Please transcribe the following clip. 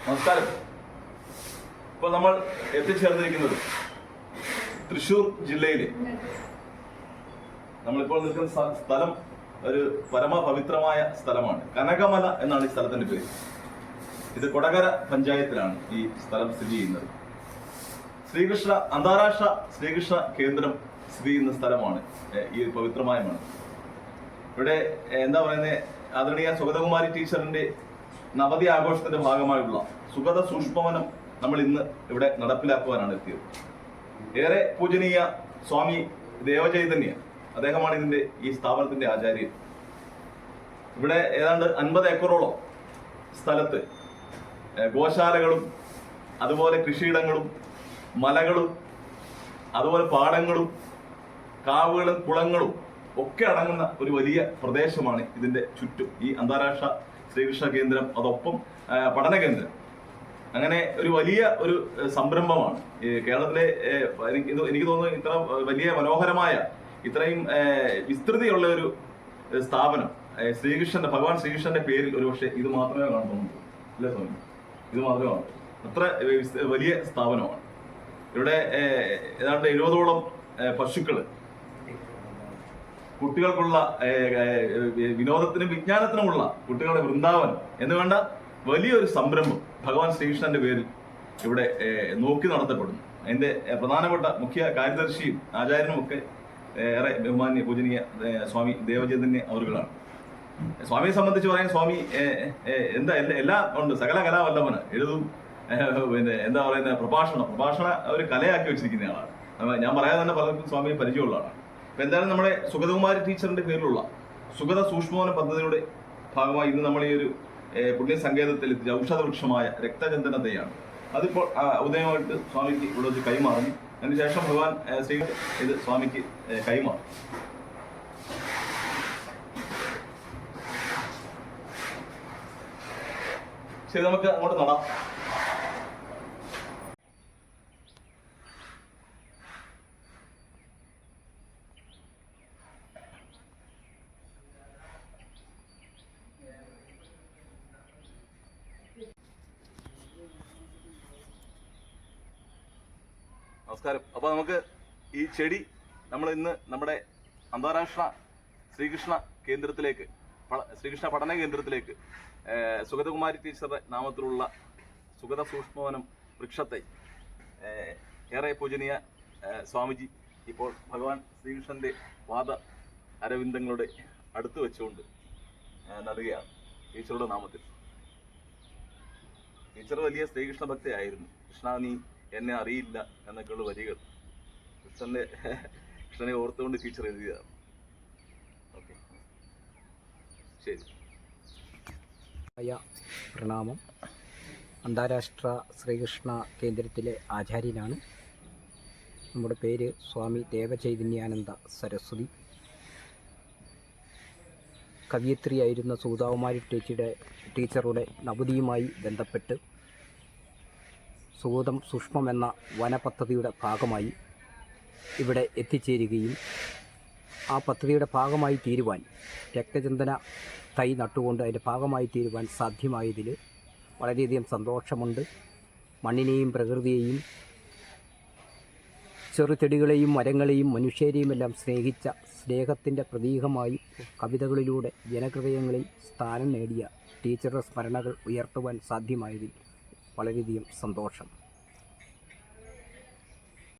നമസ്കാരം. ഇപ്പോൾ നമ്മൾ എത്തിച്ചേർന്നിരിക്കുന്നത് തൃശ്ശൂർ ജില്ലയിലെ നമ്മളിപ്പോൾ നിൽക്കുന്ന സ്ഥലം ഒരു പരമപവിത്രമായ സ്ഥലമാണ്. കനകമല എന്നാണ് ഈ സ്ഥലത്തിന്റെ പേര്. ഇത് കൊടകര പഞ്ചായത്തിലാണ് ഈ സ്ഥലം സ്ഥിതി ചെയ്യുന്നത്. അന്താരാഷ്ട്ര ശ്രീകൃഷ്ണ കേന്ദ്രം സ്ഥിതി ചെയ്യുന്ന സ്ഥലമാണ് ഈ പവിത്രമായ മണ്ണ്. ഇവിടെ എന്താ പറയുന്നത്, ആദരണീയ സുഗതകുമാരി ടീച്ചറിന്റെ നവതി ആഘോഷത്തിന്റെ ഭാഗമായുള്ള സുഗത സൂക്ഷ്മവനം നമ്മൾ ഇന്ന് ഇവിടെ നടപ്പിലാക്കുവാനാണ് എത്തിയത്. ഏറെ പൂജനീയ സ്വാമി ദേവചൈതന്യ അദ്ദേഹമാണ് ഇതിന്റെ ഈ സ്ഥാപനത്തിന്റെ ആചാര്യൻ. ഇവിടെ ഏതാണ്ട് 50 ഏക്കറോളം സ്ഥലത്ത് ഗോശാലകളും അതുപോലെ കൃഷിയിടങ്ങളും മലകളും അതുപോലെ പാടങ്ങളും കാവുകളും കുളങ്ങളും ഒക്കെ അടങ്ങുന്ന ഒരു വലിയ പ്രദേശമാണ് ഇതിന്റെ ചുറ്റും ഈ അന്താരാഷ്ട്ര ശ്രീകൃഷ്ണ കേന്ദ്രം, അതൊപ്പം പഠന കേന്ദ്രം. അങ്ങനെ ഒരു വലിയ ഒരു സംരംഭമാണ് ഈ കേരളത്തിലെ. എനിക്ക് തോന്നുന്നു ഇത്ര വലിയ മനോഹരമായ ഇത്രയും വിസ്തൃതിയുള്ള ഒരു സ്ഥാപനം ഭഗവാൻ ശ്രീകൃഷ്ണന്റെ പേരിൽ ഒരുപക്ഷെ ഇത് മാത്രമേ കാണുന്നുള്ളൂ. അല്ലേ സ്വാമി? ഇത് മാത്രമേ കാണൂ. അത്ര വലിയ സ്ഥാപനമാണ്. ഇവിടെ ഏതാണ്ട് 70ഓളം പശുക്കള്, കുട്ടികൾക്കുള്ള വിനോദത്തിനും വിജ്ഞാനത്തിനുമുള്ള കുട്ടികളുടെ വൃന്ദാവനം എന്ന് വേണ്ട വലിയൊരു സംരംഭം ഭഗവാൻ ശ്രീകൃഷ്ണന്റെ പേരിൽ ഇവിടെ നോക്കി നടത്തപ്പെടുന്നു. അതിന്റെ പ്രധാനപ്പെട്ട മുഖ്യ കാര്യദർശിയും ആചാര്യനും ഒക്കെ ഏറെ ബഹുമാന്യ പൂജനീയ സ്വാമി ദേവചൈതന്യ അവറുകളാണ്. സ്വാമിയെ സംബന്ധിച്ച് പറയാൻ സ്വാമി എല്ലാം ഉണ്ട്. സകല കലാവല്ലഭന് എഴുതും, പിന്നെ എന്താ പറയുന്ന പ്രഭാഷണ ഒരു കലയാക്കി വെച്ചിരിക്കുന്ന ആളാണ്. ഞാൻ പറയാതെ തന്നെ പലർക്കും സ്വാമിയെ പരിചയമുള്ള ആളാണ്. അപ്പൊ എന്തായാലും നമ്മുടെ സുഗതകുമാരി ടീച്ചറിന്റെ പേരിലുള്ള സുഗത സൂക്ഷ്മവന പദ്ധതിയുടെ ഭാഗമായി ഇന്ന് നമ്മൾ ഈ ഒരു പുണ്യ സങ്കേതത്തിൽ എത്തിച്ച ഔഷധ വൃക്ഷമായ രക്തചന്ദനതയാണ്. അതിപ്പോൾ ഉദയമായിട്ട് സ്വാമിക്ക് ഇവിടെ വെച്ച് കൈമാറുന്നു. അതിനുശേഷം ഭഗവാൻ ശ്രീ ഇത് സ്വാമിക്ക് കൈമാറും. ശരി, നമുക്ക് അങ്ങോട്ട് നടാം. നമസ്കാരം. അപ്പോൾ നമുക്ക് ഈ ചെടി നമ്മൾ ഇന്ന് നമ്മുടെ അന്താരാഷ്ട്ര ശ്രീകൃഷ്ണ പഠന കേന്ദ്രത്തിലേക്ക് സുഗതകുമാരി ടീച്ചറുടെ നാമത്തിലുള്ള സുഗത സൂക്ഷ്മവനം വൃക്ഷത്തെ ഏറെ പൂജനീയ സ്വാമിജി ഇപ്പോൾ ഭഗവാൻ ശ്രീകൃഷ്ണന്റെ പാദ അരവിന്ദങ്ങളുടെ അടുത്ത് വെച്ചുകൊണ്ട് നടുകയാണ് ടീച്ചറുടെ നാമത്തിൽ. ടീച്ചർ വലിയ ശ്രീകൃഷ്ണ ഭക്തയായിരുന്നു. കൃഷ്ണ നീ എന്നെ അറിയില്ല എന്നൊക്കെയുള്ള വരികൾ കൃഷ്ണനെ ഓർത്തുകൊണ്ട് ടീച്ചർ എഴുതിയതാണ്. ഓക്കെ, ശരി. പ്രണാമം. അന്താരാഷ്ട്ര ശ്രീകൃഷ്ണ കേന്ദ്രത്തിലെ ആചാര്യനാണ്. നമ്മുടെ പേര് സ്വാമി ദേവചൈതന്യാനന്ദ സരസ്വതി. കവിയത്രിയായിരുന്ന സുഗതകുമാരി ടീച്ചറുടെ നവതിയുമായി ബന്ധപ്പെട്ട് സുഗതം സൂക്ഷ്മം എന്ന വനപദ്ധതിയുടെ ഭാഗമായി ഇവിടെ എത്തിച്ചേരുകയും ആ പദ്ധതിയുടെ ഭാഗമായി തീരുവാൻ രക്തചന്ദന തൈ നട്ടുകൊണ്ട് അതിൻ്റെ ഭാഗമായി തീരുവാൻ സാധ്യമായതിൽ വളരെയധികം സന്തോഷമുണ്ട്. മണ്ണിനെയും പ്രകൃതിയെയും ചെറുചെടികളെയും മരങ്ങളെയും മനുഷ്യരെയും എല്ലാം സ്നേഹിച്ച സ്നേഹത്തിൻ്റെ പ്രതീകമായി കവിതകളിലൂടെ ജനഹൃദയങ്ങളിൽ സ്ഥാനം നേടിയ ടീച്ചറുടെ സ്മരണകൾ ഉയർത്തുവാൻ സാധ്യമായതിൽ വളരെയധികം സന്തോഷം.